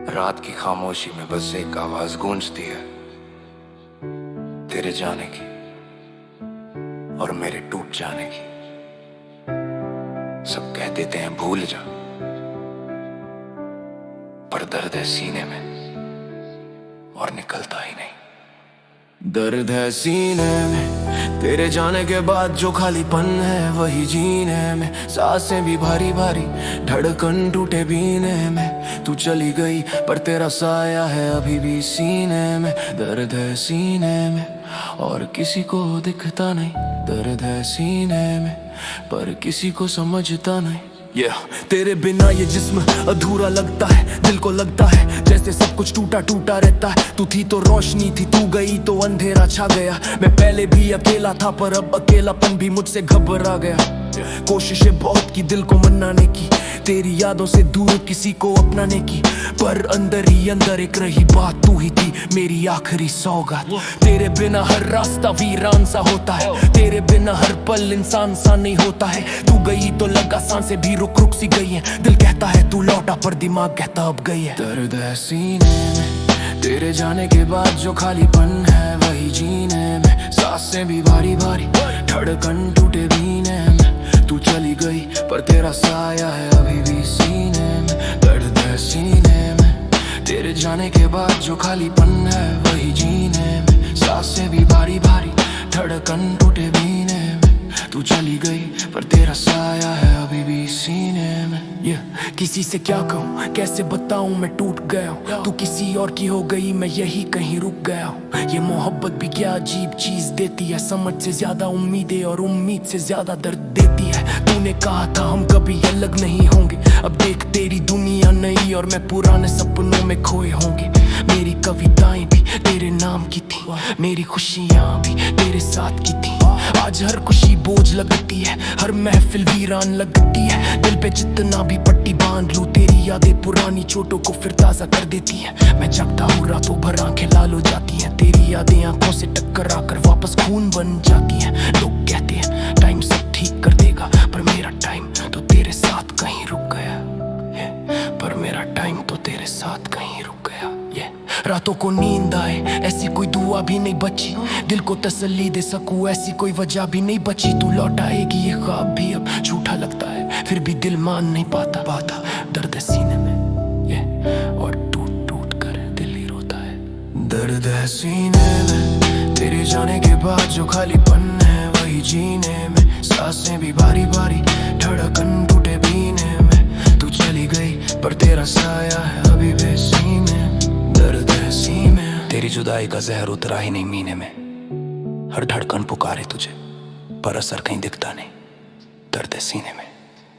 रात की खामोशी में बस एक आवाज गूंजती है, तेरे जाने की और मेरे टूट जाने की। सब कह देते हैं भूल जा, पर दर्द है सीने में और निकलता ही नहीं। दर्द है सीने में तेरे जाने के बाद, जो खालीपन है वही जीने में। सांसें भी भारी भारी, धड़कन टूटे बीने में। तू चली गई पर तेरा साया है अभी भी सीने में। दर्द है सीने में और किसी को दिखता नहीं। दर्द है सीने में पर किसी को समझता नहीं। तेरे बिना ये जिस्म अधूरा लगता है। दिल को लगता है जैसे सब कुछ टूटा टूटा रहता है। तू थी तो रोशनी थी, तू गई तो अंधेरा छा गया। मैं पहले भी अकेला था पर अब अकेलापन भी मुझसे घबरा गया। कोशिशें बहुत की दिल को मनाने की, तेरी यादों से दूर किसी को अपनाने की, पर अंदर ही अंदर एक रही बात, तू ही थी मेरी आखिरी सौगात। तेरे बिना हर रास्ता वीरान सा होता है। तेरे बिना हर पल इंसान सा नहीं होता है। तू गई तो लगा सांसें भी रुक रुक सी गई है। दिल कहता है तू लौटा पर दिमाग कहता अब गई है। दर्द है सीने में तेरे जाने के बाद, जो खालीपन है वही जीने में। सांसें भी भारी भारी, धड़कन टूटे बीने में। तू चली गई पर तेरा साया है अभी भी सीने में। दर्द है सीने में तेरे जाने के बाद, जो खालीपन है वही जीने में। सांसें भी भारी भारी, धड़कन टूटे बीने में। तू चली गई पर तेरा साया है अभी भी सीने में। किसी से क्या कहूँ, कैसे बताऊँ मैं टूट गया हूँ। तू किसी और की हो गई, मैं यही कहीं रुक गया हूँ। ये मोहब्बत भी क्या अजीब चीज देती है। समझ से ज्यादा उम्मीदें और उम्मीद से ज्यादा दर्द देती है। तूने कहा था हम कभी अलग नहीं होंगे, अब देख तेरी दुनिया नई और मैं पुराने सपनों में खोए होंगे। मेरी कविताएं भी तेरे नाम की थी, मेरी खुशियाँ भी तेरे साथ की थी। आज हर खुशी बोझ लगती है, हर महफिल वीरान लगती है। दिल पे जितना भी पट्टी बांध लूं, तेरी यादें पुरानी चोटों को फिर ताजा कर देती है। मैं जगता हूँ रातों भर, आंखें लाल हो जाती हैं। तेरी यादें आंखों से टकरा कर वापस खून बन जाती हैं। लोग कहते हैं टाइम सब ठीक कर देगा, पर मेरा टाइम तो तेरे साथ कहीं रुक गया। पर मेरा टाइम तो तेरे साथ कहीं रुक गया। रातों को नींद आए ऐसी कोई दुआ भी नहीं बची। दिल को तसल्ली दे सकूं ऐसी कोई वजह भी नहीं बची। तू लौट आएगी ये ख्वाब भी अब झूठा लगता है, फिर भी दिल मान नहीं पाता। दर्द है सीने में और टूट टूट कर दिल ही रोता है। दर्द है सीने में तेरे जाने के बाद, जो खालीपन है वही जीने में। सांसें भी भारी भारी, धड़कन टूटे बीने में। तू चली गई पर तेरा साया है अभी भी सीने में। दर्द है सीने, तेरी जुदाई का जहर उतरा ही नहीं मीने में। हर धड़कन पुकारे तुझे पर असर कहीं दिखता नहीं। दर्द है सीने में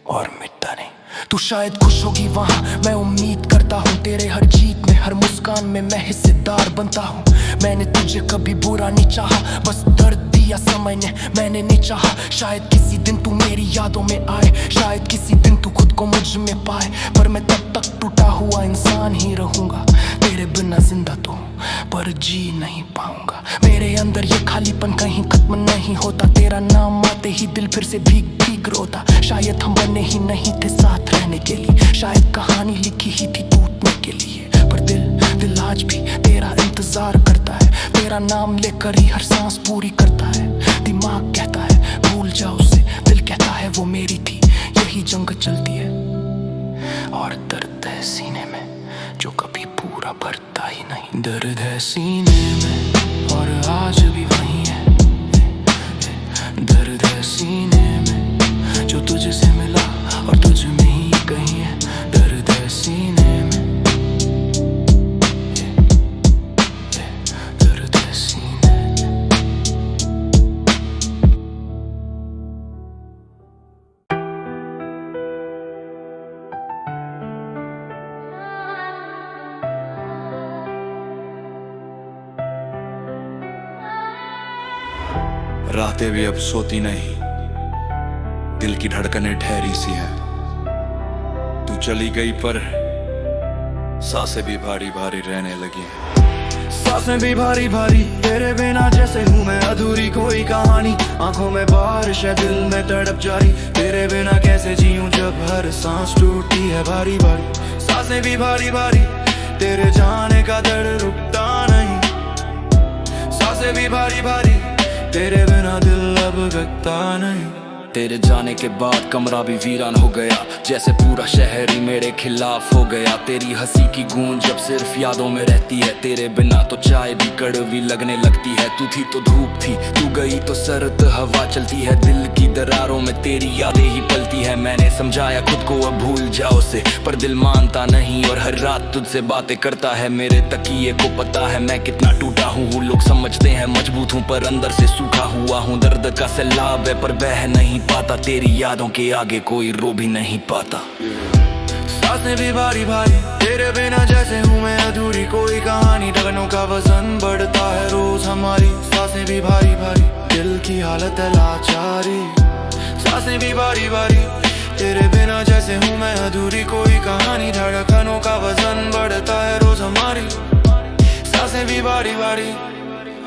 और मिटता नहीं। तू शायद खुश होगी वहाँ, मैं उम्मीद करता हूँ। तेरे हर जीत में, हर मुस्कान में मैं हिस्सेदार बनता हूँ। मैंने तुझे कभी बुरा नहीं चाहा, बस दर्द दिया समय ने, मैंने नहीं चाहा। शायद किसी दिन तू मेरी यादों में आए, शायद किसी दिन तू खुद को मुझ में पाए, पर मैं तब तक टूटा हुआ इंसान ही रहूंगा। तेरे बिना जिंदा तो हूँ पर जी नहीं पाऊंगा। मेरे अंदर ये खालीपन कहीं खत्म नहीं होता। तेरा नाम आते ही दिल फिर से भीग भीग रोता। शायद हम बने ही नहीं थे साथ रहने के लिए, शायद कहानी लिखी ही थी टूटने के लिए। पर दिल आज भी तेरा इंतजार करता है। तेरा नाम लेकर ही हर सांस पूरी करता है। दिमाग कहता है भूल जाओ उसे, दिल कहता है वो मेरी थी। यही जंग चलती है और दर्द है सीने में जो कभी पूरा भरता ही नहीं। दर्द है सीने में और आज भी वही है। दर्द है सीने में जो तुझसे मिला और तुझ में ही कहीं है। दर्द है सीने में, दर्द है सीने में। रातें भी अब सोती नहीं, दिल की धड़कनें ठहरी सी है। तू चली गई पर सांसें भी भारी भारी रहने लगी हैं। सांसें भी भारी भारी, तेरे बिना जैसे हूँ मैं अधूरी कोई कहानी। आंखों में बारिश है, दिल में तड़प जारी। तेरे बिना कैसे जीऊं जब हर सांस टूटती है भारी भारी। सांसें भी भारी भारी, तेरे जाने का दर्द रुकता नहीं, सांसें भी भारी भारी, तेरे बिना दिल अब लगता नहीं। तेरे जाने के बाद कमरा भी वीरान हो गया, जैसे पूरा शहर ही मेरे खिलाफ हो गया। तेरी हंसी की गूंज जब सिर्फ यादों में रहती है, तेरे बिना तो चाय भी कड़वी लगने लगती है। तू थी तो धूप थी, तू गई तो सर्द हवा चलती है, दिल की दरारों में तेरी यादें ही पलती है। मैंने समझाया खुद को अब भूल जाओ से, पर दिल मानता नहीं और हर रात तुझसे बातें करता है। मेरे तकिए को पता है मैं कितना टूटा हूँ, लोग समझते हैं मजबूत हूँ पर अंदर से सूखा हुआ हूँ। दर्द का सैलाब है पर बह नहीं पाता, तेरी यादों के आगे कोई रो भी नहीं पाता। सांसें भी भारी भारी, तेरे बिना जैसे हूँ मैं अधूरी कोई कहानी। ढगनों का वजन बढ़ता है रोज हमारी, सांसें भी भारी भारी, दिल की हालत है लाचारी। सांसें भी भारी भारी, तेरे बिना जैसे हूँ मैं अधूरी कोई कहानी। धड़कनों का वजन बढ़ता है रोज हमारी, सांसें भी भारी भारी।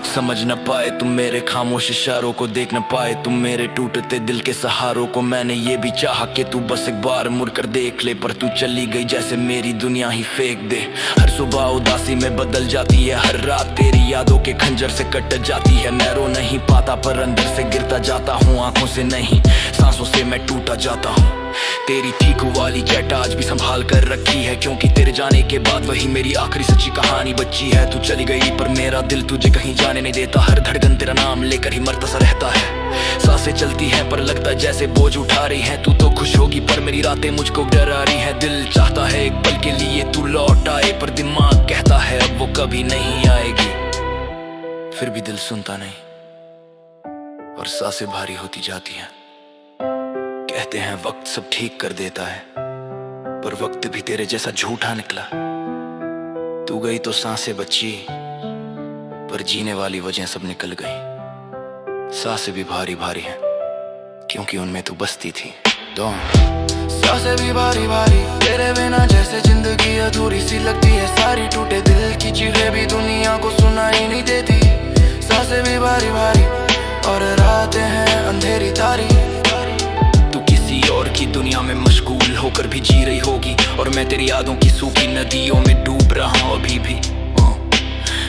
समझ न पाए तुम मेरे खामोश इशारों को, देख न पाए तुम मेरे टूटते दिल के सहारों को। मैंने ये भी चाहा कि तू बस एक बार मुड़कर देख ले, पर तू चली गई जैसे मेरी दुनिया ही फेंक दे। हर सुबह उदासी में बदल जाती है, हर रात तेरी यादों के खंजर से कट जाती है। मैं रो नहीं पाता पर अंदर से गिरता जाता हूँ, आंखों से नहीं सांसों से मैं टूटा जाता हूँ। तेरी चीखू वाली चैट आज भी संभाल कर रखी है, क्योंकि तेरे जाने के बाद वही मेरी आखिरी सच्ची कहानी बची है। तू चली गई पर मेरा दिल तुझे कहीं जाने नहीं देता, हर धड़कन तेरा नाम लेकर ही मरता सा रहता है। सांसें चलती हैं पर लगता है जैसे बोझ उठा रही है। तू तो खुश होगी पर मेरी रातें मुझको डरा रही है। दिल चाहता है एक पल के लिए तू लौट आए, पर दिमाग कहता है अब वो कभी नहीं आएगी। फिर भी दिल सुनता नहीं और सांसें भारी होती जाती हैं। कहते हैं वक्त सब ठीक कर देता है, पर वक्त भी तेरे जैसा झूठा निकला। तू गई तो सांसें बची, पर जीने वाली वजह सब निकल गई। सांसें भी भारी भारी हैं, क्योंकि उनमें तू बसती थी। सांसें भी भारी भारी, तेरे बिना जैसे जिंदगी अधूरी सी लगती है सारी। टूटे दिल की चीखें भी दुनिया को सुनाई नहीं देती। सांसें भी भारी भारी और रातें हैं अंधेरी तारी। और की दुनिया में मशगूल होकर भी जी रही होगी, और मैं तेरी यादों की सूखी नदियों में डूब रहा हूँ अभी भी।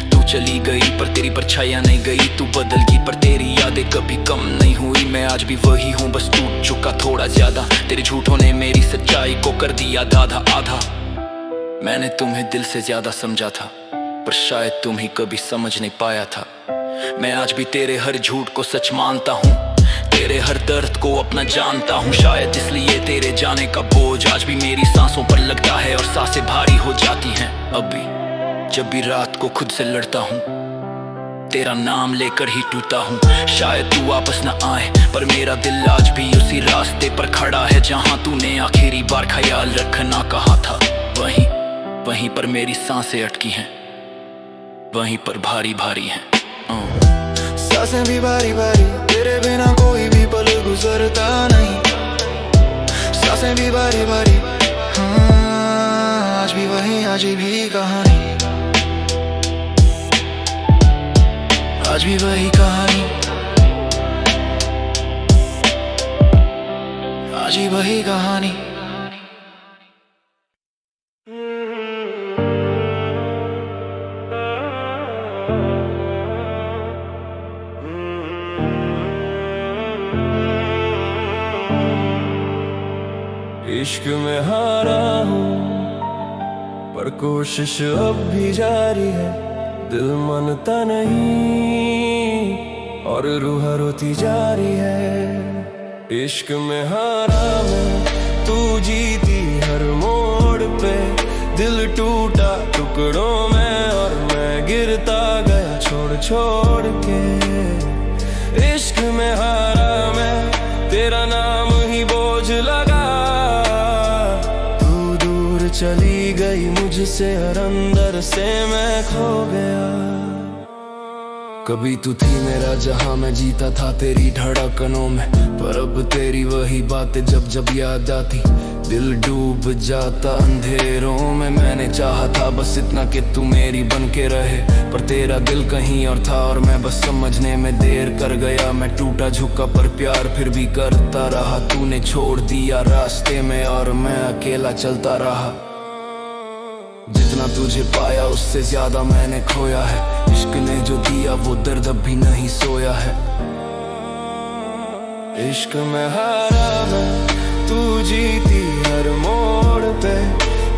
तू चली गई पर तेरी परछाइयां नहीं गई, तू बदल गई पर तेरी यादें कभी कम नहीं हुई। मैं आज भी वही हूँ, बस टूट चुका थोड़ा ज्यादा। तेरे झूठों ने मेरी सच्चाई को कर दिया आधा आधा। मैंने तुम्हें दिल से ज्यादा समझा था, पर शायद तुम ही कभी समझ नहीं पाया था। मैं आज भी तेरे हर झूठ को सच मानता हूँ, तेरे हर दर्द को अपना जानता हूँ। शायद इसलिए तेरे जाने का बोझ आज भी मेरी सांसों पर लगता है, और सांसें भारी हो जाती हैं अभी जब भी रात को खुद से लड़ता हूँ। तेरा नाम लेकर ही टूटा हूँ। शायद तू वापस न आए, पर मेरा दिल आज भी उसी रास्ते पर खड़ा है जहाँ तूने आखिरी बार ख्याल रखना कहा था। वहीं पर मेरी सांसें अटकी हैं, वहीं पर भारी भारी हैं। सांसें भी भारी भारी, तेरे बिना कोई भी पल गुजरता नहीं। सांसें भी भारी भारी, हाँ आज भी वही अजीब ही कहानी। आज भी वही कहानी, आज ही वही कहानी। इश्क में हारा हूँ पर कोशिश अब भी जारी है। दिल मानता नहीं और रूह रोती जा रही है। इश्क में हारा मैं, तू जीती हर मोड़ पे। दिल टूटा टुकड़ों में और मैं गिरता गया छोड़ छोड़ के। इश्क में हारा मैं, तेरा नाम ही बोझ लगा। तू दूर चली गई मुझसे और अंदर से मैं खो गया। कभी तू थी मेरा जहां मैं जीता था तेरी धड़कनों में, पर अब तेरी वही बातें जब जब याद आती दिल डूब जाता अंधेरों में। मैंने चाहा था बस इतना कि तू मेरी बन के रहे, पर तेरा दिल कहीं और था और मैं बस समझने में देर कर गया। मैं टूटा झुका पर प्यार फिर भी करता रहा। तूने छोड़ दिया रास्ते में और मैं अकेला चलता रहा। जितना तुझे पाया उससे ज्यादा मैंने खोया है। इश्क ने जो दिया वो दर्द अब भी नहीं सोया है। इश्क में हारा मैं, तू जीती हर मोड़ पे।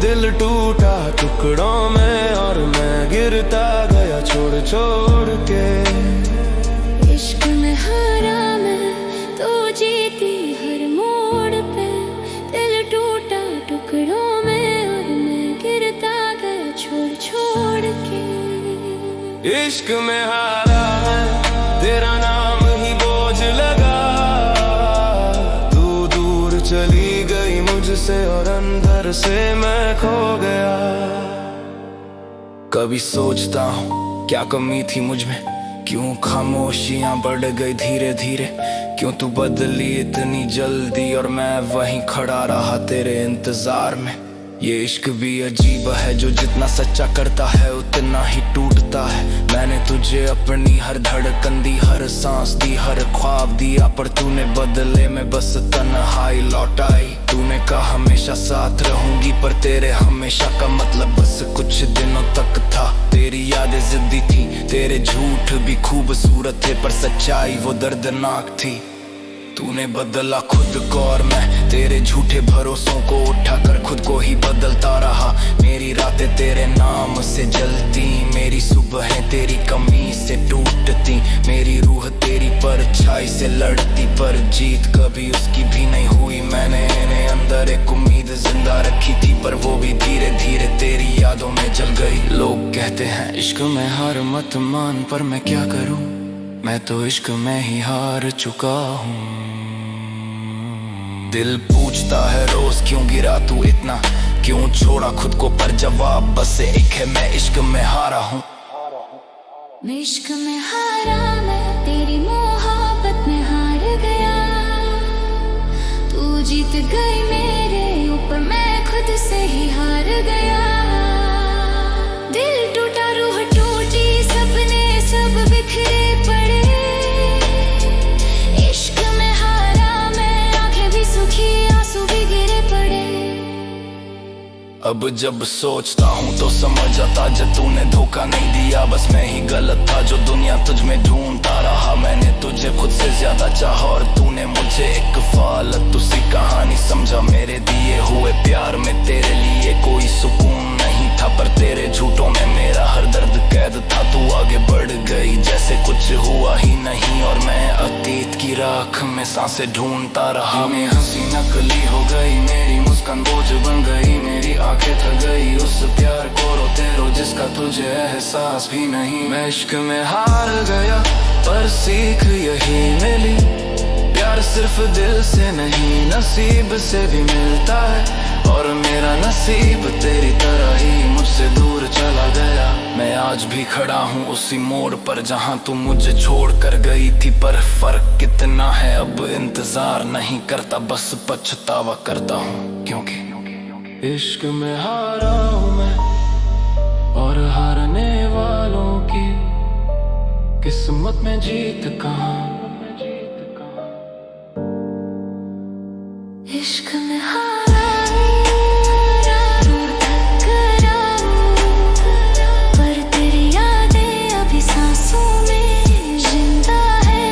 दिल टूटा टुकड़ों में और मैं गिरता गया छोड़ छोड़ के। इश्क में हारा मैं, तू जीती हर मोड़ पे। दिल टूटा टुकड़ों में और मैं गिरता गया छोड़ छोड़ के। इश्क में हारा मैं, तेरा नाम ही बोझ लगा। तू दूर चली गई मुझसे और अंदर से मैं खो गया। कभी सोचता हूँ क्या कमी थी मुझ में, क्यों खामोशियां बढ़ गई धीरे धीरे। क्यों तू बदली इतनी जल्दी और मैं वहीं खड़ा रहा तेरे इंतजार में। ये इश्क भी अजीब है, जो जितना सच्चा करता है उतना ही टूटता है। मैंने तुझे अपनी हर धड़कन दी, हर सांस दी, हर ख्वाब दिया, पर तूने बदले में बस तन्हाई लौटाई। तूने कहा हमेशा साथ रहूंगी, पर तेरे हमेशा का मतलब बस कुछ दिनों तक था। तेरी यादें जिद्दी थी, तेरे झूठ भी खूबसूरत थे, पर सच्चाई वो दर्दनाक थी। तूने बदला खुद को और मैं तेरे झूठे भरोसों को उठाकर खुद को ही बदलता रहा। मेरी रातें तेरे नाम से जलती, मेरी सुबहें तेरी कमी से टूटती। मेरी रूह तेरी परछाई से लड़ती, पर जीत कभी उसकी भी नहीं हुई। मैंने अंदर एक उम्मीद जिंदा रखी थी, पर वो भी धीरे धीरे तेरी यादों में जल गई। लोग कहते हैं इश्क में हार मत मान, पर मैं क्या करूं, मैं तो इश्क में ही हार चुका हूँ। दिल पूछता है रोज क्यों गिरा तू इतना, क्यों छोड़ा खुद को, पर जवाब बस एक है, मैं इश्क में हारा हूँ। मैं इश्क में हारा, मैं तेरी मोहब्बत में हार गया। तू जीत गई मेरे ऊपर, मैं खुद से ही हार गया। दिल टूटा रूह टूटी, सपने सब बिखरे पड़े। इश्क में हारा मैं, आंखें भी सूखी आंसू भी गिरे पड़े। अब जब सोचता हूँ तो समझ आता, जब तूने धोखा नहीं दिया बस मैं ही गलत था, जो दुनिया तुझ में ढूंढता रहा। मैंने तुझे खुद से ज्यादा चाहा और तूने मुझे एक फालतू सी कहानी समझा। मेरे दिए हुए प्यार में तेरे लिए कोई सुकून नहीं था, पर तेरे झूठों में मेरा हर दर्द कैद था। तू आगे बढ़ गई जैसे कुछ हुआ ही नहीं, और मैं अतीत की राख में सांसें ढूंढता रहा। मैं हंसी नकली हो गई, मेरी मुस्कान बोझ बन गई, मेरी आंखें थक गई उस प्यार को रोते रो जिसका तुझे एहसास भी नहीं। मैं इश्क में हार गया, पर सीख यही मिली, प्यार सिर्फ दिल से नहीं नसीब से भी मिलता है। और मेरा नसीब तेरी तरह ही मुझसे दूर चला गया। मैं आज भी खड़ा हूँ उसी मोड़ पर जहाँ तू मुझे छोड़ कर गई थी, पर फर्क कितना है अब इंतजार नहीं करता, बस पछतावा करता हूँ। क्योंकि इश्क में हारा हूँ मैं, और हारने वालों की किस्मत में जीत कहाँ। इश्क में हारा दूर तक कराऊं, पर तेरी यादें अभी सांसों में जिंदा है।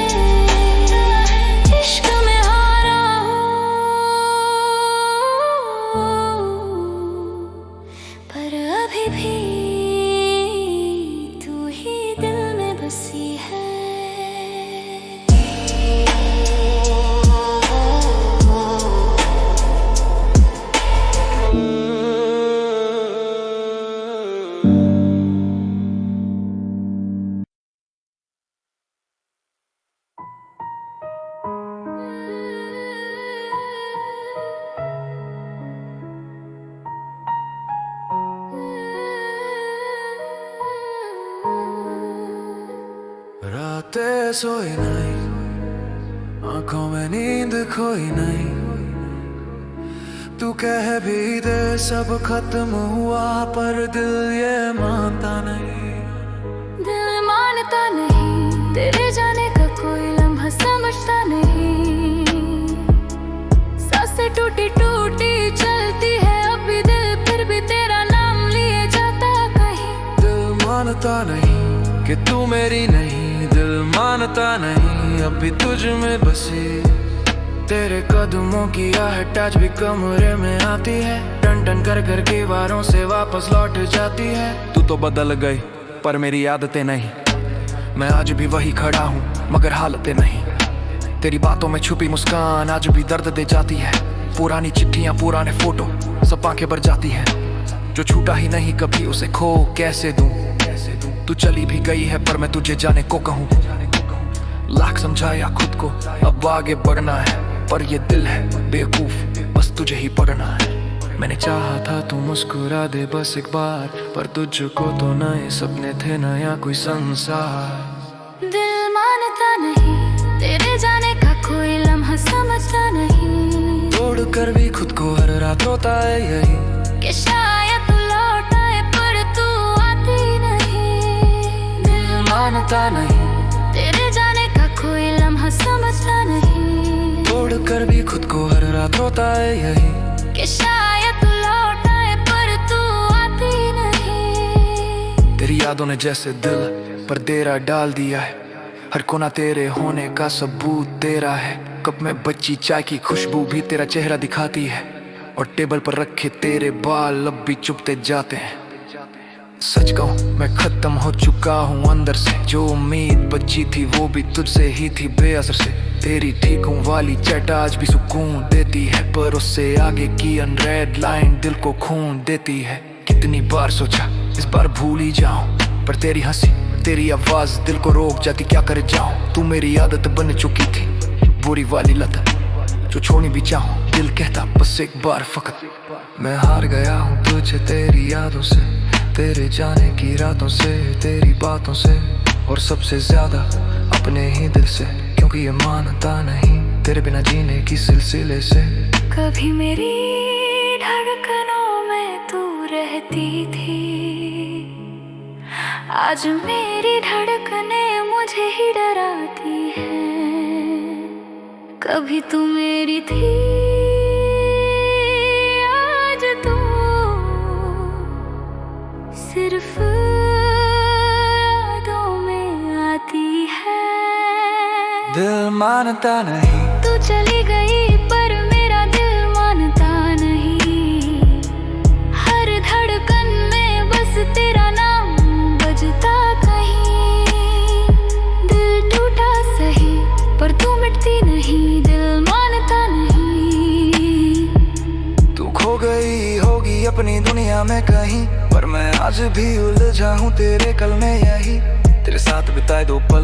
इश्क में हारा हूँ, पर अभी भी तू ही दिल में बसी है। रातें सोई नहीं, आंखों में नींद खोई नहीं, तू कह भी दे सब खत्म हुआ, पर दिल ये मानता नहीं। दिल मानता नहीं, तेरे जाने का कोई लम्हा समझता नहीं। सांसें टूटी टूटी चलती है अब भी दिल, फिर भी तेरा नाम लिए मानता नहीं कि तू मेरी नहीं, दिल मानता नहीं अब भी तुझ में बसी। तेरे कदमों की आहट आज भी कमरे में आती है, टन टन कर कर दीवारों से वापस लौट जाती है। तू तो बदल गई पर मेरी आदतें नहीं, मैं आज भी वही खड़ा हूँ मगर हालतें नहीं। तेरी बातों में छुपी मुस्कान आज भी दर्द दे जाती है, पुरानी चिट्ठियाँ पुराने फोटो सब आंखें भर जाती है। जो छूटा ही नहीं कभी उसे खो कैसे दूं, तू चली भी गई है पर मैं तुझे जाने को कहूँ। लाख समझाया खुद को अब आगे बढ़ना है, पर ये दिल है बेवकूफ बस तुझे ही पढ़ना है। मैंने चाहा था तू मुस्कुरा दे बस एक बार, पर तुझको तो नए सपने थे नया कोई संसार। दिल मानता नहीं तेरे जाने का कोई लम्हा समझता नहीं, तोड़ कर भी खुद को हर रात रोता है यही कि शायद तू लौट आए पर तू आती नहीं। दिल मानता नहीं तेरे जाने का कोई लम्हा समझता नहीं, तोड़ कर भी खुद को हर रात रोता है यही कि शायद तू लौट आए पर तू आती नहीं। तेरी यादों ने जैसे दिल पर डेरा डाल दिया है, हर कोना तेरे होने का सबूत तेरा है। कप में बच्ची चाय की खुशबू भी तेरा चेहरा दिखाती है, और टेबल पर रखे तेरे बाल अब भी चुपते जाते हैं। सच कहूँ मैं खत्म हो चुका हूँ अंदर से, जो उम्मीद बची थी वो भी तुझसे ही थी बेअसर से। तेरी ठीकों वाली चैट आज भी सुकून देती है, पर उससे आगे की अनरेड लाइन दिल को खून देती है। कितनी बार सोचा इस बार भूल ही जाऊं, पर तेरी हंसी तेरी आवाज दिल को रोक जाती, क्या कर जाऊं। तू मेरी आदत बन चुकी थी बुरी वाली लत, जो छोड़नी भी चाहूं दिल कहता बस एक बार फकत। मैं हार गया हूँ तुझे तेरी यादों से, तेरे जाने की रातों से, तेरी बातों से, और सबसे ज्यादा अपने ही दिल से, क्योंकि ये मानता नहीं तेरे बिना जीने की सिलसिले से। कभी मेरी धड़कनों में तू रहती थी, आज मेरी धड़कनें मुझे ही डराती हैं। कभी तू मेरी थी आज तू सिर्फ यादों में आती है। दिल मानता नहीं तू चली गई पर मेरा दिल मानता नहीं, हर धड़कन में बस तेरा नाम बजता कहीं। दिल टूटा सही पर तू मिटती नहीं, दिल मानता नहीं। तू खो गई होगी अपनी दुनिया में कहीं, पर मैं आज भी उलझा हूँ तेरे कल में यही। तेरे साथ बिताए दो पल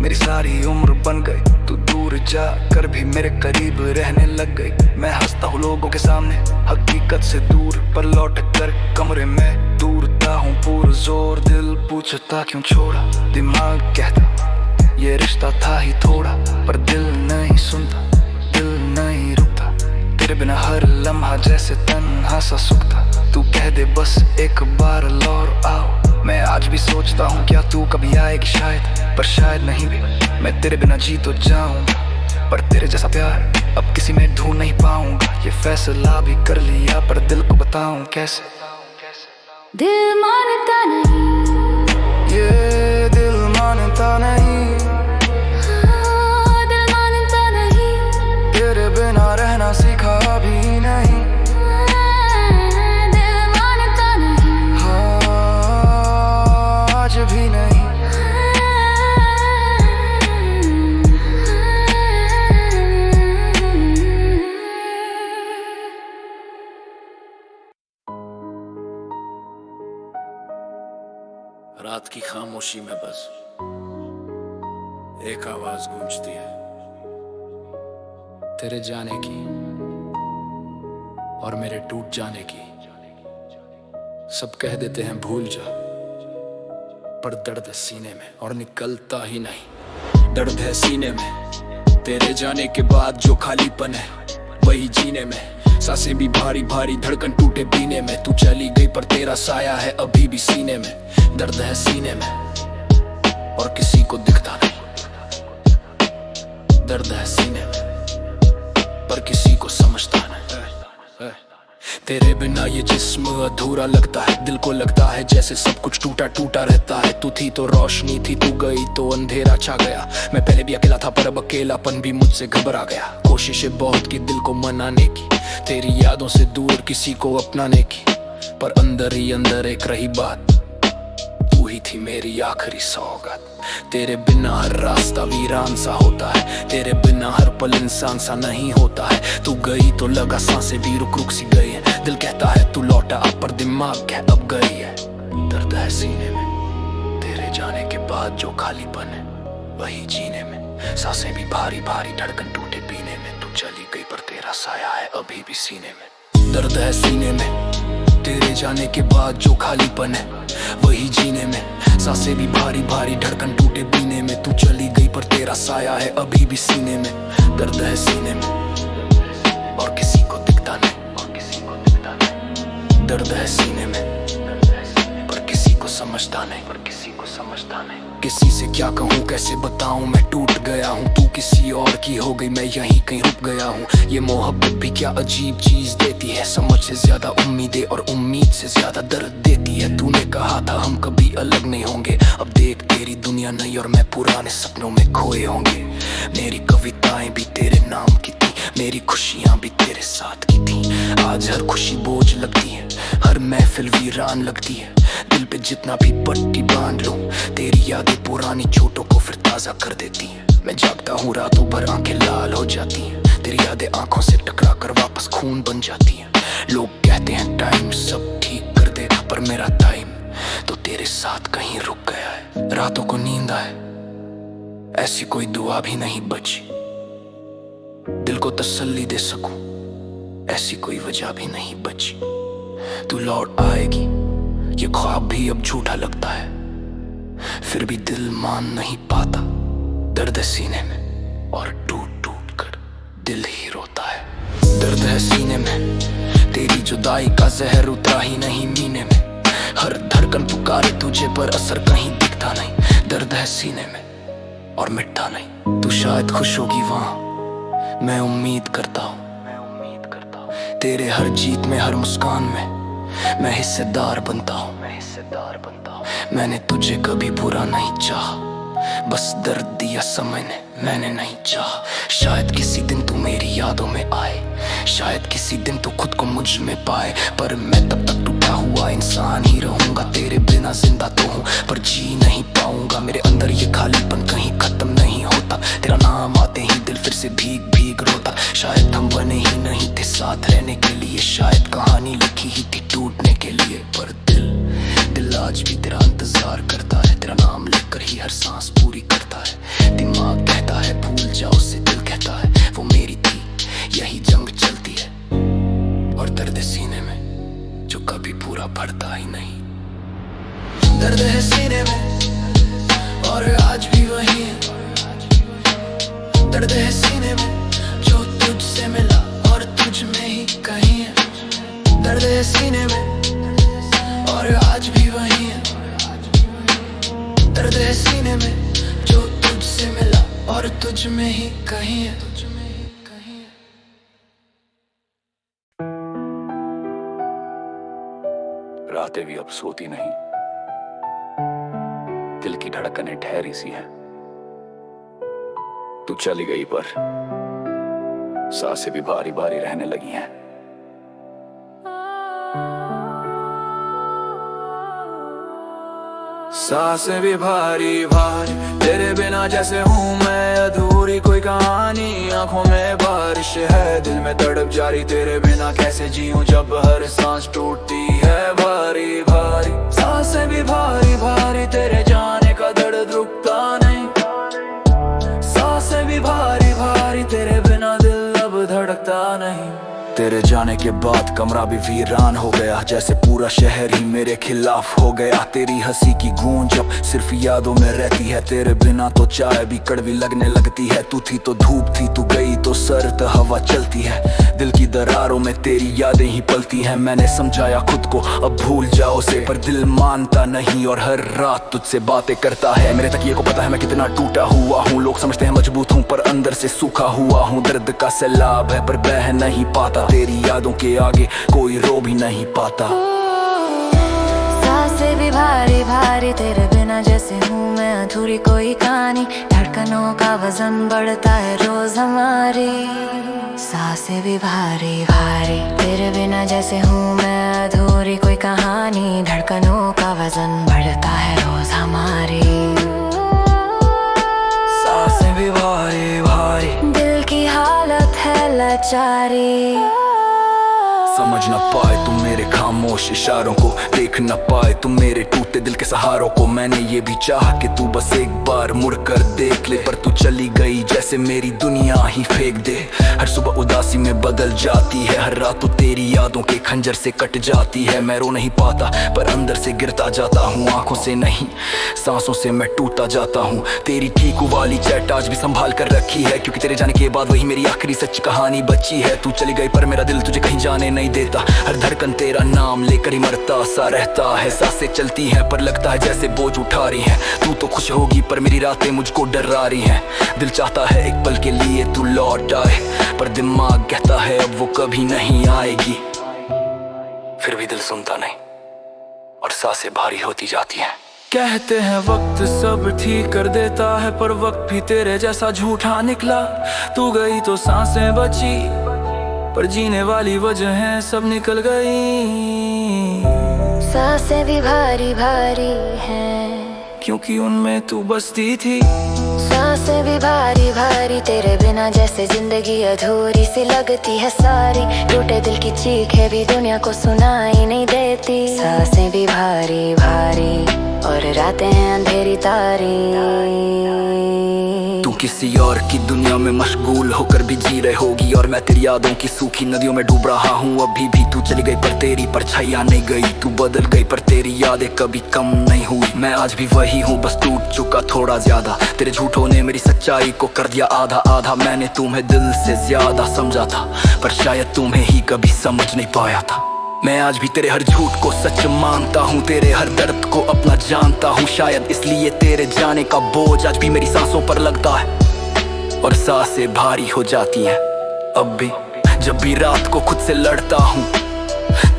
मेरी सारी उम्र बन गई, तू दूर जा कर भी मेरे करीब रहने लग गई। मैं हंसता हूँ लोगों के सामने हकीकत से दूर, पर लौट कर कमरे में दूरता हूँ पूरा जोर। दिल पूछता क्यों छोड़ा, दिमाग कहता ये रिश्ता था ही थोड़ा, पर दिल नहीं सुनता दिल नहीं रुकता। तेरे बिना हर लम्हा जैसे तन्हा सा सुखता, तू कह दे बस एक बार लौट आओ। मैं आज भी सोचता हूँ क्या तू कभी आएगी शायद, पर शायद नहीं भी। मैं तेरे बिना जी तो जाऊंगा, पर तेरे जैसा प्यार अब किसी में ढूंढ नहीं पाऊंगा। ये फैसला भी कर लिया पर दिल को बताऊं कैसे। दिल मानता नहीं, ये दिल मानता नहीं, हाँ, दिल मानता नहीं। तेरे बिना रहना सीखा भी नहीं, दिल मानता नहीं, हाँ, आज भी नहीं। रात की खामोशी में बस एक आवाज गूंजती है, तेरे जाने की और मेरे टूट जाने की। सब कह देते हैं भूल जा, पर दर्द है सीने में और निकलता ही नहीं। दर्द है सीने में तेरे जाने के बाद, जो खालीपन है वही जीने में। सांसें भी भारी भारी, धड़कन टूटे पीने में। तू चली गई पर तेरा साया है अभी भी सीने में। दर्द है सीने में और किसी को दिखता नहीं। दर्द है सीने में पर किसी को समझता नहीं। तेरे बिना ये जिस्म अधूरा लगता है, दिल को लगता है जैसे सब कुछ टूटा टूटा रहता है। तू थी तो रोशनी थी, तू गई तो अंधेरा छा गया। मैं पहले भी अकेला था पर अब अकेलापन भी मुझसे घबरा गया। कोशिशें बहुत की दिल को मनाने की, तेरी यादों से दूर किसी को अपनाने की, पर अंदर ही अंदर एक रही बात, तू ही थी मेरी आखिरी सौगात। तेरे बिना हर रास्ता वीरान सा होता है, तेरे बिना हर पल इंसान सा नहीं होता है। तू गई तो लगा सांसें भी रुक रुक सी गई है। दिल कहता है तू लौटा अब, पर दिमाग है अब गई है। दर्द है सीने में तेरे जाने के बाद, जो खालीपन है वही जीने में। सांसें भी भारी भारी, धड़कन टूटे पीने में। तू चली गई पर तेरा साया है अभी भी सीने में। दर्द है सीने में तेरे जाने के बाद, जो खालीपन है वही जीने में। सांसें भी भारी भारी, धड़कन टूटे पीने में। तू चली गई पर तेरा साया है अभी भी सीने में। दर्द है सीने में और किसी को दिखता नहीं, और किसी को दिखता नहीं। दर्द है सीने में पर किसी को समझता नहीं, पर किसी को समझता नहीं। किसी से क्या कहूँ, कैसे बताऊँ, मैं टूट गया हूँ। तू किसी और की हो गई, मैं यहीं कहीं रुक गया हूँ। ये मोहब्बत भी क्या अजीब चीज देती है, समझ से ज्यादा उम्मीदें और उम्मीद से ज्यादा दर्द देती है। तूने कहा था हम कभी अलग नहीं होंगे, अब देख तेरी दुनिया नहीं और मैं पुराने सपनों में खोए होंगे। मेरी कविताएं भी तेरे नाम की थी, मेरी खुशियां भी तेरे साथ की थी। आज हर खुशी बोझ लगती है, हर महफिल वीरान लगती है। दिल पे जितना भी पट्टी बांध लूं, तेरी यादें पुरानी चोटों को फिर ताजा कर देती हैं। मैं जागता हूँ रातों भर, आंखें लाल हो जाती हैं। तेरी यादें आंखों से टकरा कर वापस खून बन जाती हैं। लोग कहते हैं टाइम सब ठीक कर देगा, पर मेरा टाइम तो तेरे साथ कहीं रुक गया है। रातों को नींद आए ऐसी कोई दुआ भी नहीं बची, दिल को तसल्ली दे सकूं ऐसी कोई वजह भी नहीं बची। तू लौट आएगी ये ख्वाब भी अब झूठा लगता है, फिर भी दिल मान नहीं पाता। दर्द सीने में और टूट टूट कर दिल ही रोता है। दर्द है सीने में तेरी जुदाई का जहर उतरा ही नहीं मीने में। हर धड़कन पुकारे तुझे पर असर कहीं दिखता नहीं। दर्द है सीने में और मिटता नहीं। तू शायद खुश होगी वहां, मैं उम्मीद करता हूँ। तेरे हर जीत में, हर मुस्कान में मैं हिस्सेदार बनता हूँ। मैंने तुझे कभी बुरा नहीं चाहा, बस दर्द दिया समय ने, मैंने नहीं चाहा। शायद किसी दिन तू मेरी यादों में आए, शायद किसी दिन तू खुद को मुझ में पाए, पर मैं तब तक टूटा हुआ इंसान ही रहूंगा। तेरे बिना जिंदा तो हूँ पर जी नहीं पाऊंगा। मेरे अंदर ये खालीपन कहीं खत्म नहीं होता, तेरा नाम आते ही दिल फिर से भीग भीग रोता। शायद हम बने ही नहीं थे साथ रहने के लिए, शायद कहानी लिखी ही थी टूटने के लिए। पर दिल आज भी तेरा इंतजार करता है, तेरा नाम लेकर ही हर सांस पूरी करता है। दिमाग कहता है भूल जाओ उसे, दिल कहता है वो मेरी थी, यही जंग चलती है। और दर्द सीने में जो कभी पूरा भरता ही नहीं। दर्द है सीने में और आज भी वही है। दर्द है सीने में जो तुझसे मिला और तुझ में ही कहीं है। दर्द है सीने में और आज भी वही है। दर्द है सीने में जो तुझसे मिला और तुझ में ही कहीं है। रातें भी अब सोती नहीं, दिल की धड़कनें ठहरी सी हैं। तू चली गई पर सांसें भी भारी भारी रहने लगी हैं। सांसें भी भारी भारी, तेरे बिना जैसे हूँ मैं अधूरी कोई कहानी। आंखों में बारिश है, दिल में तड़प जारी, तेरे बिना कैसे जीऊं जब हर सांस टूटती है भारी भारी। सांसें भी भारी भारी, तेरे जाने का दर्द रुकता नहीं। सांसें भी भारी भारी, तेरे बिना दिल अब धड़कता नहीं। तेरे जाने के बाद कमरा भी वीरान हो गया, जैसे पूरा शहर ही मेरे खिलाफ हो गया। तेरी हंसी की गूंज अब सिर्फ यादों में रहती है, तेरे बिना तो चाय भी कड़वी लगने लगती है। तू थी तो धूप थी, तू गई तो सर्द हवा चलती है। दिल की दरारों में तेरी यादें ही पलती हैं। मैंने समझाया खुद को अब भूल जाओ से, पर दिल मानता नहीं और हर रात तुझसे बातें करता है। मेरे तकिए को पता है मैं कितना टूटा हुआ हूँ, लोग समझते हैं मजबूत हूँ पर अंदर से सूखा हुआ हूँ। दर्द का सैलाब है पर बह नहीं पाता, तेरी याद यादों के आगे कोई रो भी नहीं पाता। सांसें भी भारी भारी तेरे बिना जैसे हूँ मैं अधूरी कोई कहानी। धड़कनों का वजन बढ़ता है रोज हमारी। सांसें भी भारी भारी तेरे बिना जैसे हूँ मैं अधूरी कोई कहानी। धड़कनों का वजन बढ़ता है रोज हमारी। सांसें भी भारी भारी, दिल की हालत है लाचारी। समझ न पाए तुम मेरे खामोश इशारों को, देख न पाए तुम मेरे टूटे दिल के सहारों को। मैंने ये भी चाहा कि तू बस एक बार मुड़कर देख ले, पर तू चली गई जैसे मेरी दुनिया ही फेंक दे। हर सुबह उदासी में बदल जाती है, हर रात तो तेरी यादों के खंजर से कट जाती है। मैं रो नहीं पाता पर अंदर से गिरता जाता हूँ, आंखों से नहीं सांसों से मैं टूटता जाता हूँ। तेरी ठीक वाली चैट आज भी संभाल कर रखी है, क्योंकि तेरे जाने के बाद वही मेरी आखिरी सच्ची कहानी बची है। तू चली गई पर मेरा दिल तुझे कहीं जाने नहीं देता। हर धड़कन तेरा नाम लेकर ही मरता सा रहता है। सांसें चलती हैं पर लगता है जैसे बोझ उठा रही हैं। तू तो खुश होगी पर मेरी रातें मुझको डरा रही हैं। दिल चाहता है एक पल के लिए तू लौट आए, पर दिमाग कहता है अब वो कभी नहीं आएगी। फिर भी दिल सुनता नहीं और सांसें भारी होती जाती हैं। कहते हैं वक्त सब ठीक कर देता है, पर वक्त भी तेरे जैसा झूठा निकला। तू गई तो सांसें बची, पर जीने वाली वजहें सब निकल गई। सांसें भी भारी भारी हैं, क्योंकि उनमें तू बसती थी। सांसें भी भारी भारी तेरे बिना जैसे जिंदगी अधूरी सी लगती है सारी। टूटे दिल की चीखें भी दुनिया को सुनाई नहीं देती। सांसें भी भारी भारी और रातें हैं अंधेरी तारी। तू किसी और की दुनिया में मशगूल होकर भी जी रही होगी, और मैं तेरी यादों की सूखी नदियों में डूब रहा हूँ अभी भी। तू चली गई पर तेरी परछाइयां नहीं गई, तू बदल गई पर तेरी यादें कभी कम नहीं हुई। मैं आज भी वही हूँ बस टूट चुका थोड़ा ज्यादा। तेरे झूठों ने मेरी सच्चाई को कर दिया आधा आधा। मैंने तुम्हें दिल से ज्यादा समझा था, पर शायद तुम्हें ही कभी समझ नहीं पाया था। मैं आज भी तेरे हर झूठ को सच मानता हूँ, तेरे हर दर्द को अपना जानता हूँ। शायद इसलिए तेरे जाने का बोझ आज भी मेरी सांसों पर लगता है, और सांसें भारी हो जाती हैं अब भी। जब भी रात को खुद से लड़ता हूँ,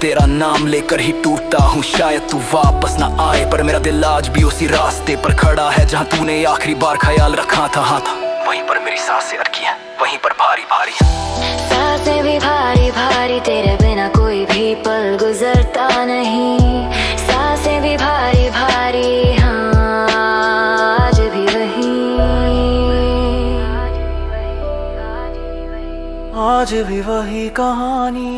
तेरा नाम लेकर ही टूटता हूँ। शायद तू वापस ना आए, पर मेरा दिल आज भी उसी रास्ते पर खड़ा है जहाँ तूने आखिरी बार ख्याल रखा था। हाँ था वहीं पर मेरी सांसें अटकी हैं, वहीं पर भारी भारी। सांसें भी भारी भारी तेरे बिना कोई भी पल गुजरता नहीं। सांसें भी भारी भारी हाँ आज भी वही। आज भी वही कहानी।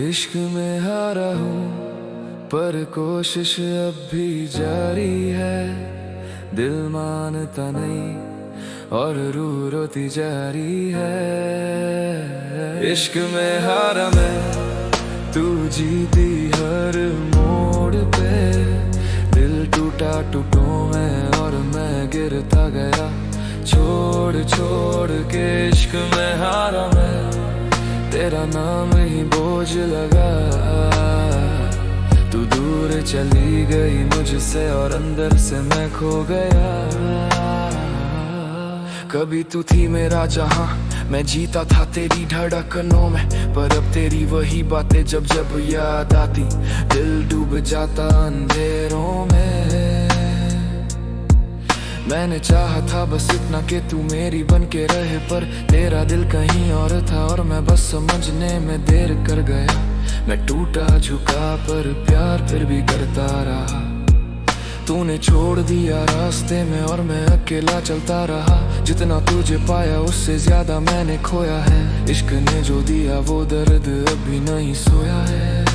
इश्क में हारा हूँ पर कोशिश अब भी जारी है। दिल मानता नहीं और रूह रोती जारी है। इश्क में हारा मैं, तू जीती हर मोड़ पे। दिल टूटा टुकड़ों में और मैं गिरता गया छोड़ छोड़ के। इश्क में हारा मैं, तेरा नाम ही बोझ लगा। तू दूर चली गई मुझसे और अंदर से मैं खो गया। कभी तू थी मेरा जहां, मैं जीता था तेरी धड़कनों में। पर अब तेरी वही बातें जब जब याद आती, दिल डूब जाता अंधेरों में। मैंने चाहा था बस इतना कि तू मेरी बन के रहे, पर तेरा दिल कहीं और था और मैं बस समझने में देर कर गया। मैं टूटा झुका पर प्यार फिर भी करता रहा। तूने छोड़ दिया रास्ते में और मैं अकेला चलता रहा। जितना तुझे पाया उससे ज्यादा मैंने खोया है। इश्क ने जो दिया वो दर्द अभी नहीं सोया है।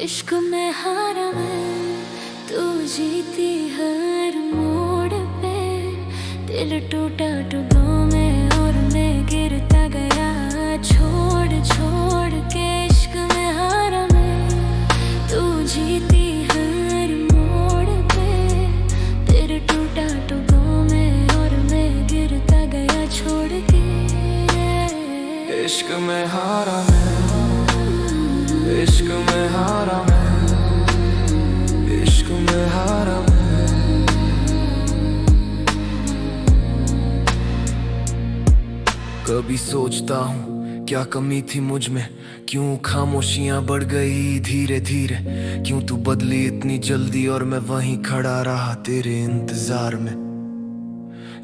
इश्क में हारा मैं, तू जीती हर मोड़ पे। दिल टूटा टुकड़ों में और मैं गिरता गया छोड़ छोड़ के। इश्क में हारा मैं, तू जीती हर मोड़ पे। दिल टूटा टुकड़ों में और मैं गिरता गया छोड़ के। इश्क में हारा मैं, कभी सोचता हूँ क्या कमी थी मुझ में, क्यों खामोशियां बढ़ गई धीरे धीरे, क्यों तू बदली इतनी जल्दी और मैं वहीं खड़ा रहा तेरे इंतजार में।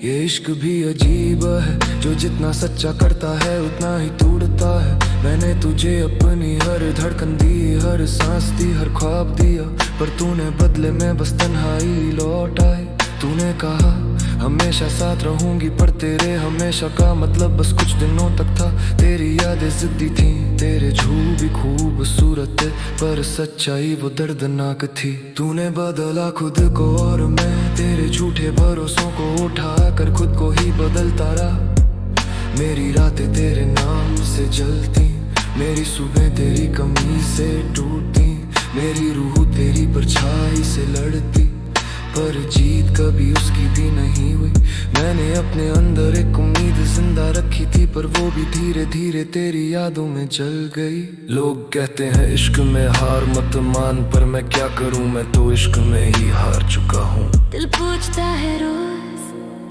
ये इश्क भी अजीब है, जो जितना सच्चा करता है उतना ही टूटता है। मैंने तुझे अपनी हर धड़कन दी, हर सांस दी, हर ख्वाब दिया, पर तूने बदले में बस तन्हाई लौट आई। तूने कहा हमेशा साथ रहूंगी, पर तेरे हमेशा का मतलब बस कुछ दिनों तक था। तेरी यादें जिद्दी थी, तेरे झूठ भी खूबसूरत थे, पर सच्चाई वो दर्दनाक थी। तूने बदला खुद को और मैं तेरे झूठे भरोसों को उठा कर खुद को ही बदलता रहा। मेरी रातें तेरे नाम से जलती, मेरी सुबह तेरी कमी से टूटती, मेरी रूह तेरी परछाई से लड़ती, पर जीत कभी उसकी भी नहीं हुई। मैंने अपने अंदर एक उम्मीद जिंदा रखी थी, पर वो भी धीरे धीरे तेरी यादों में जल गई। लोग कहते हैं इश्क में हार मत मान, पर मैं क्या करूं, मैं तो इश्क में ही हार चुका हूँ। दिल पूछता है रोज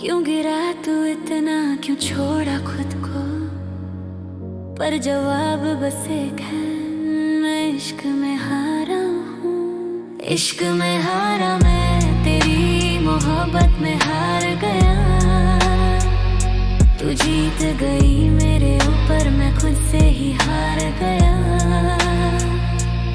क्यों गिरा तू इतना, क्यों छोड़ा खुद को, पर जवाब बस एक है, मैं इश्क में हारा हूँ। इश्क में हारा मैं, तेरी मोहब्बत में हार गया। तू जीत गई मेरे ऊपर, मैं खुद से ही हार गया।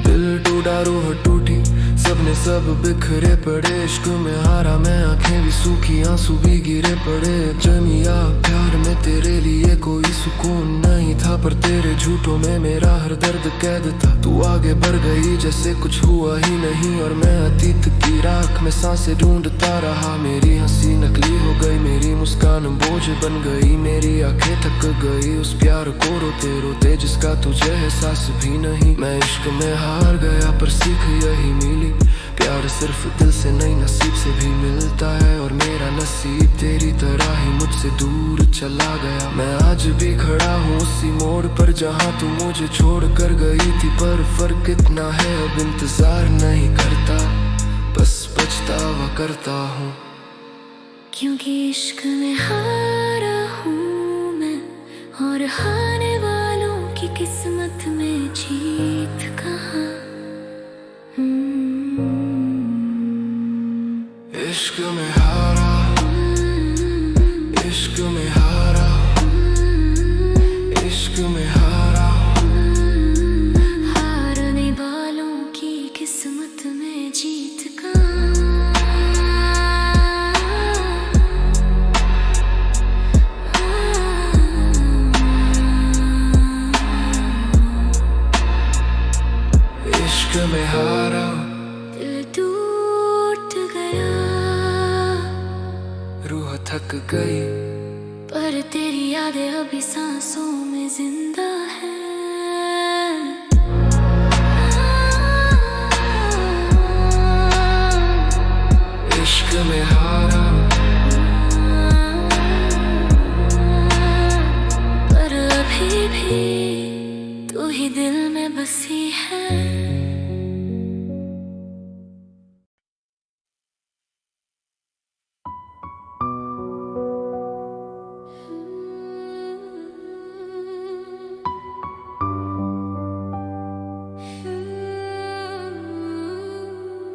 दिल टूटा रूह टूटी, सबने सब बिखरे पड़े। इश्क में हारा मैं, आंखें भी सूखी आंसू भी गिरे पड़े। जमिया प्यार में तेरे लिए कोई सुकून नहीं था, पर तेरे झूठों में मेरा हर दर्द कैद था। तू आगे बढ़ गई जैसे कुछ हुआ ही नहीं, और मैं अतीत की राख में सांसें ढूंढता रहा। मेरी हंसी नकली हो गई, मेरी मुस्कान बोझ बन गई, मेरी आंखें थक गई उस प्यार को रोते रोते जिसका तुझे एहसास भी नहीं। मैं इश्क में हार गया, पर सीख यही मिली, प्यार सिर्फ दिल से नहीं नसीब से भी मिलता है। और मेरा नसीब तेरी तरह ही मुझसे दूर चला गया। मैं आज भी खड़ा हूँ उसी मोड़ पर जहाँ तू मुझे छोड़ कर गई थी, पर फर्क इतना है अब इंतजार नहीं करता, बस पछतावा करता हूँ। क्योंकि इश्क में हारा हूँ मैं, और हारने वालों की किस्मत में जीत कहाँ। इश्क में हारा, इश्क में हारा, इश्क में हारा, हारने वालों की किस्मत में जीत कहाँ। इश्क में हारा, दिल टूट गया, रूह थक गई, पर तेरी यादें अभी सांसों में जिंदा है। इश्क में हारा, पर अभी भी तू ही दिल में बसी है।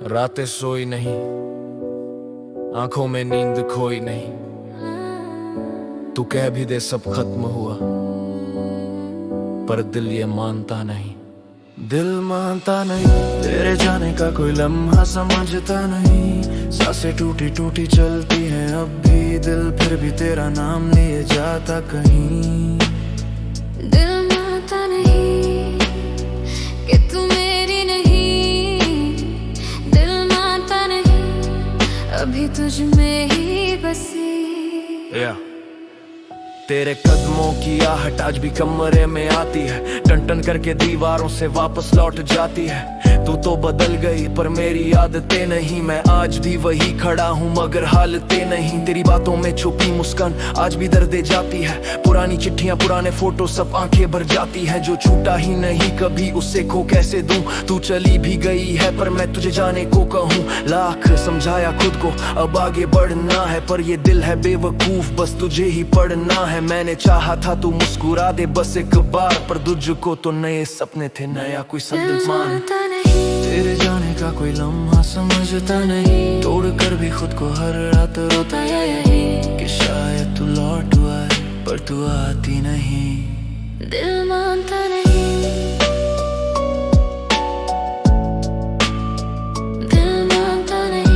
रातें सोई नहीं, आंखों में नींद खोई नहीं, तू कह भी दे सब खत्म हुआ, पर दिल ये मानता नहीं। दिल मानता नहीं, तेरे जाने का कोई लम्हा समझता नहीं। सांसें टूटी टूटी चलती हैं अब भी, दिल फिर भी तेरा नाम लिए जाता कहीं। दिल मानता नहीं कि तू मेरी नहीं, दिल मानता नहीं अभी तुझ में ही बसी। तेरे कदमों की आहट आज भी कमरे में आती है, टन टन करके दीवारों से वापस लौट जाती है। तू तो बदल गई पर मेरी आदतें नहीं। मैं आज भी वही खड़ा हूँ मगर हालतें नहीं। तेरी बातों में छुपी मुस्कान आज भी दर्द दे जाती है। पुरानी चिट्ठियां पुराने फोटो सब आंखें भर जाती है। जो छूटा ही नहीं कभी उससे खो कैसे दूं। तू चली भी गई है पर मैं तुझे जाने को कहूँ। लाख समझाया खुद को अब आगे बढ़ना है पर ये दिल है बेवकूफ बस तुझे ही पढ़ना है। मैंने चाहा था तू मुस्कुरा दे बस एक बार पर तुझको तो नए सपने थे नया कोई सलमान। तेरे जाने का कोई लम्हा समझता नहीं। तोड़ कर भी खुद को हर रात रोता है यही कि शायद तू लौट आए पर तू आती नहीं। दिल मानता नहीं, दिल मानता नहीं।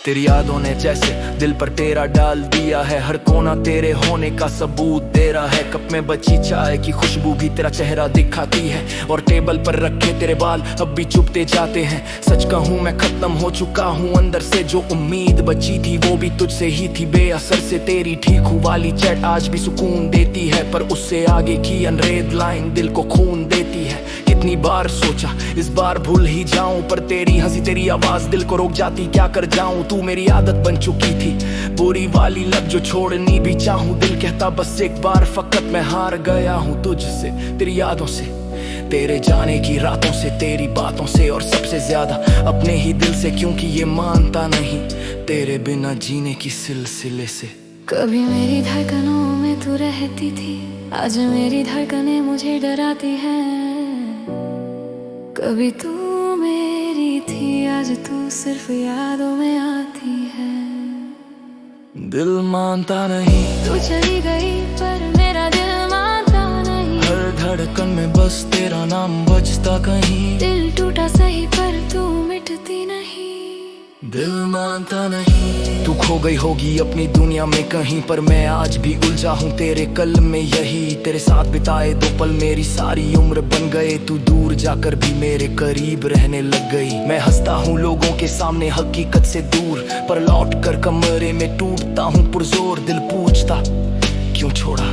तेरी यादों ने जैसे दिल पर तेरा डाल दिया है। हर कोना तेरे होने का सबूत दे रहा है। कप में बची चाय की खुशबू भी तेरा चेहरा दिखाती है और टेबल पर रखे तेरे बाल अब भी चुभते जाते हैं। सच कहूँ मैं खत्म हो चुका हूँ अंदर से। जो उम्मीद बची थी वो भी तुझसे ही थी बेअसर से। तेरी ठीक वाली चैट आज भी सुकून देती है पर उससे आगे की अनरेड लाइन दिल को खून देती है। कितनी बार सोचा इस बार भूल ही जाऊं पर तेरी हंसी तेरी आवाज दिल को रोक जाती। क्या कर जाऊं तू मेरी आदत बन चुकी थी बुरी वाली लत जो छोड़नी भी चाहूं। दिल कहता बस एक बार फकत मैं हार गया हूं तुझसे। तेरी यादों से तेरे जाने की रातों से तेरी बातों से और सबसे ज्यादा अपने ही दिल से क्योंकि ये मानता नहीं तेरे बिना जीने की सिलसिले से। कभी मेरी धड़कनों में तू रहती थी आज मेरी धड़कनें मुझे डराती हैं। कभी तू मेरी थी आज तू सिर्फ यादों में आती है। दिल मानता नहीं, तू चली गई पर मेरा दिल मानता नहीं। हर धड़कन में बस तेरा नाम बजता कहीं। दिल टूटा सही पर तू मिटती नहीं। दिल मानता नहीं। तू खो गई होगी अपनी दुनिया में कहीं पर मैं आज भी उलझा हूँ तेरे कल में। यही तेरे साथ बिताए दो पल मेरी सारी उम्र बन गए। तू दूर जाकर भी मेरे करीब रहने लग गई। मैं हंसता हूँ लोगों के सामने हकीकत से दूर पर लौट कर कमरे में टूटता हूँ पुरजोर। दिल पूछता क्यों छोड़ा,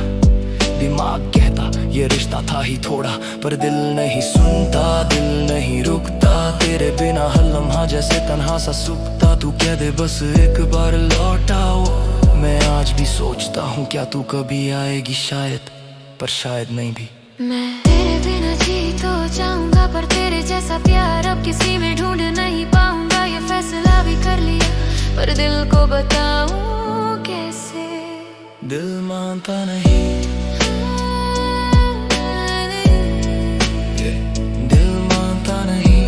दिमाग कहता ये रिश्ता था ही थोड़ा पर दिल नहीं सुनता दिल नहीं रुकता। तेरे बिना हर लम्हा जैसे तन्हा सा सुखता। तू कह दे बस एक बार लौट आओ। मैं आज भी सोचता हूँ क्या तू कभी आएगी शायद पर शायद नहीं भी। मैं तेरे बिना जी तो जाऊंगा पर तेरे जैसा प्यार अब किसी में ढूंढ नहीं पाऊंगा। ये फैसला भी कर लिया पर दिल को बताऊं कैसे। दिल मानता नहीं, दिल मानता नहीं।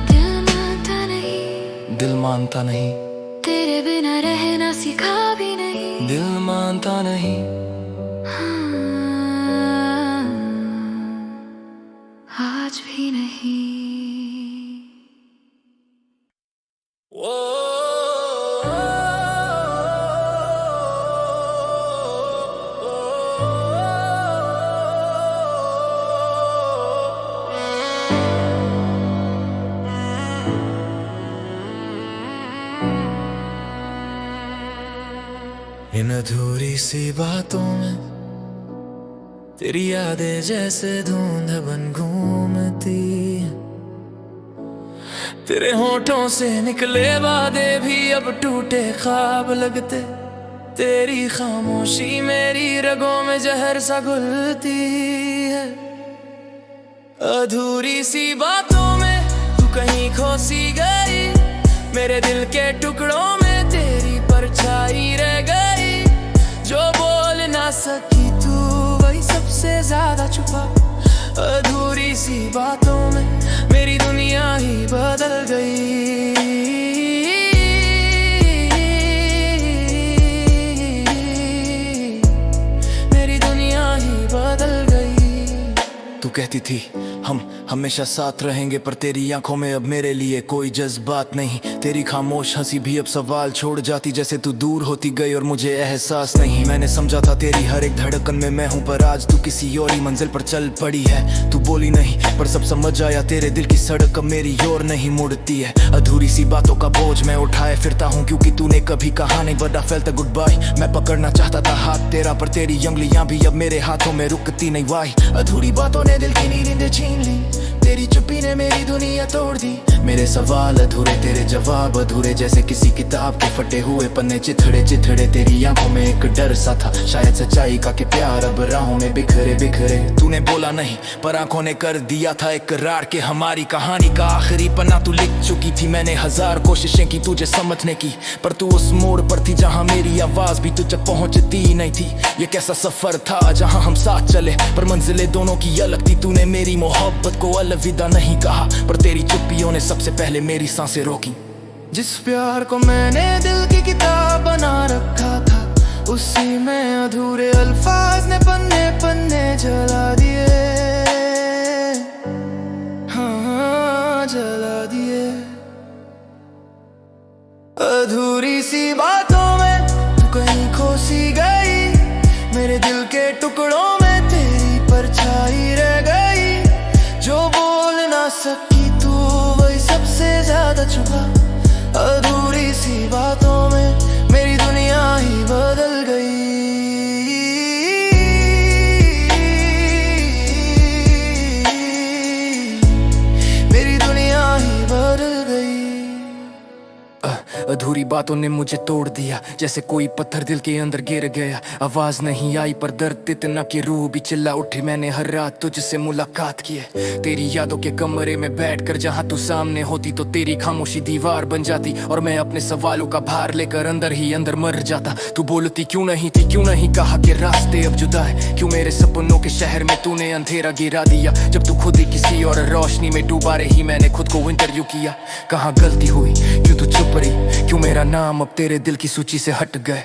दिल मानता नहीं, दिल मानता नहीं। तेरे बिना रहना सीखा भी नहीं। दिल मानता नहीं। आज भी नहीं। इन अधूरी सी बातों में तेरी यादें जैसे धुंध बन घूमती। तेरे होठों से निकले वादे भी अब टूटे ख्वाब लगते। तेरी खामोशी मेरी रगों में जहर सा घुलती है। अधूरी सी बातों में तू कहीं खो सी गई। मेरे दिल के टुकड़ों में तेरी परछाई रह गई। जो बोल ना सकी तू वही सबसे ज्यादा छुपा। अधूरी सी बातों में मेरी दुनिया ही बदल गई। मेरी दुनिया ही बदल गई। तू कहती थी हम हमेशा साथ रहेंगे, पर तेरी आंखों में अब मेरे लिए कोई जज्बात नहीं। तेरी खामोश हंसी भी अब सवाल छोड़ जाती, जैसे तू दूर होती गई और मुझे एहसास नहीं। मैंने समझा था तेरी हर एक धड़कन में मैं हूँ, पर आज तू किसी और ही मंजिल पर चल पड़ी है। तू बोली नहीं पर सब समझ आया, तेरे दिल की सड़क अब मेरी ओर नहीं मुड़ती है। अधूरी सी बातों का बोझ मैं उठाए फिरता हूँ, क्योंकि तूने कभी कहा नहीं but I felt a goodbye. मैं पकड़ना चाहता था हाथ तेरा, पर तेरी उंगलियां भी अब मेरे हाथों में रुकती नहीं। वाई अधूरी बातों ने दिल की नींद छीन ली, तेरी चुप्पी ने मेरी दुनिया तोड़ दी। मेरे सवाल अधूरे, तेरे जवाब अधूरे, जैसे किसी किताब के फटे हुए पन्ने चिथड़े चिथड़े। तेरी आंखों में एक डर सा था, शायद सच्चाई का कि प्यार अब राहों में बिखरे बिखरे। तूने बोला नहीं पर आंखों ने कर दिया था इकरार के हमारी कहानी का आखिरी पन्ना तू लिख चुकी थी। मैंने हजार कोशिशें की तुझे समझने की, पर तू उस मोड़ पर थी जहां मेरी आवाज भी तुझ तक पहुंचती ही नहीं थी। ये कैसा सफर था जहां हम साथ चले, पर मंजिलें दोनों की अलग थी। तूने मेरी मोहब्बत को अलविदा नहीं कहा, पर तेरी चुप्पियों ने सबसे पहले मेरी सांसें रोकी। जिस प्यार को मैंने दिल की किताब बना रखा था, उसी में अधूरे अल्फाज ने पन्ने पन्ने जला दिए। हाँ जला दिए। अधूरी सी बातों में तू कहीं खो सी गई, मेरे दिल के टुकड़ों में तेरी परछाई रह गई। जो बोल ना सकी तू वही सबसे ज्यादा चुभा। अधूरी सी बातों में मेरी दुनिया ही बदल गई। मेरी दुनिया ही बदल गई। अधूरी बातों ने मुझे तोड़ दिया, जैसे कोई पत्थर दिल के अंदर गिर गया। आवाज नहीं आई पर दर्द इतना कि रूह भी चिल्ला उठी। मैंने हर रात तुझसे मुलाकात की है, तेरी यादों के कमरे में बैठकर। जहां तू सामने होती तो तेरी खामोशी दीवार बन जाती, और मैं अपने सवालों का भार लेकर अंदर ही अंदर मर जाता। तू बोलती क्यों नहीं थी, क्यों नहीं कहा कि रास्ते अब जुदा है। क्यों मेरे सपनों के शहर में तूने अंधेरा गिरा दिया, जब तू खुद ही किसी और रोशनी में डूबा रही। मैंने खुद को इंटरव्यू किया, कहाँ गलती हुई, क्यों तू चुप रही, क्यों मेरा नाम अब तेरे दिल की सूची से हट गए।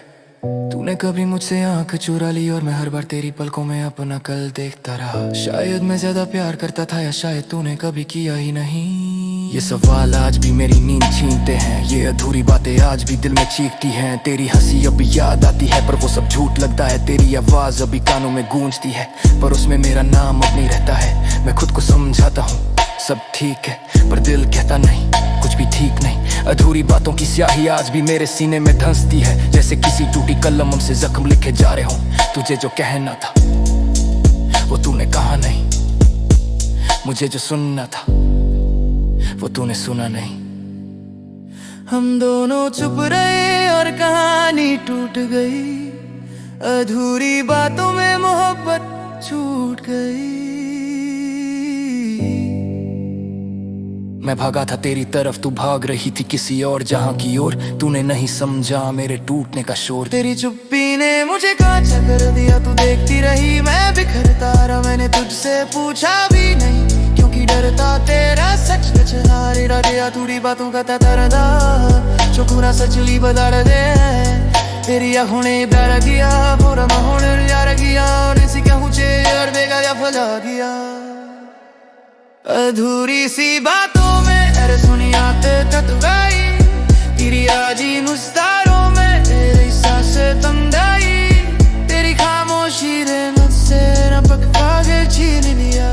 तूने कभी मुझसे आंख चुरा ली, और मैं हर बार तेरी पलकों में अपना कल देखता रहा। शायद मैं ज्यादा प्यार करता था, या शायद तूने कभी किया ही नहीं। ये सवाल आज भी मेरी नींद छीनते हैं, ये अधूरी बातें आज भी दिल में चीखती हैं। तेरी हंसी अभी याद आती है, पर वो सब झूठ लगता है। तेरी आवाज अभी कानों में गूंजती है, पर उसमें मेरा नाम अब नहीं रहता है। मैं खुद को समझाता हूँ सब ठीक है, पर दिल कहता नहीं, कुछ भी ठीक नहीं। अधूरी बातों की स्याही आज भी मेरे सीने में धंसती है, जैसे किसी टूटी कलम से जख्म लिखे जा रहे हों। तुझे जो कहना था वो तूने कहा नहीं, मुझे जो सुनना था वो तूने सुना नहीं। हम दोनों चुप रहे और कहानी टूट गई। अधूरी बातों में मोहब्बत छूट गई। मैं भागा था तेरी तरफ, तू भाग रही थी किसी और जहां की ओर। तूने नहीं समझा मेरे टूटने का शोर। तेरी चुप्पी ने मुझे कांचा कर दिया, तू देखती रही मैं बिखरता रहा। मैंने तुझसे पूछा भी नहीं, क्योंकि डरता तेरा सच सच हारे दिया। थोड़ी बातों का तरदा चुकुना सचली बदल दे। तेरी आँखों ने प्यार किया, पूरा माहौल यार किया, और इसी क्या मुझे यार देगा या फला गया। अधूरी सी बातों में अरे सुनिया तक गई। तेरी आजी मुस्तारों में तेरी सांसें तंदाई। तेरी खामोशी ने मुझसे नपक कागज छीन लिया।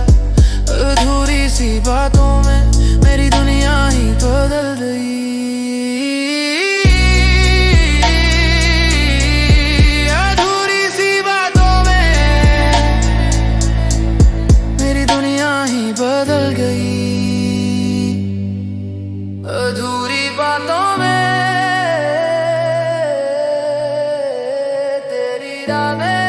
अधूरी सी बातों में मेरी दुनिया ही बदल गई। अधूरी सी बातों में मेरी दुनिया ही बदल गई। अधूरी बातों में तेरी राह में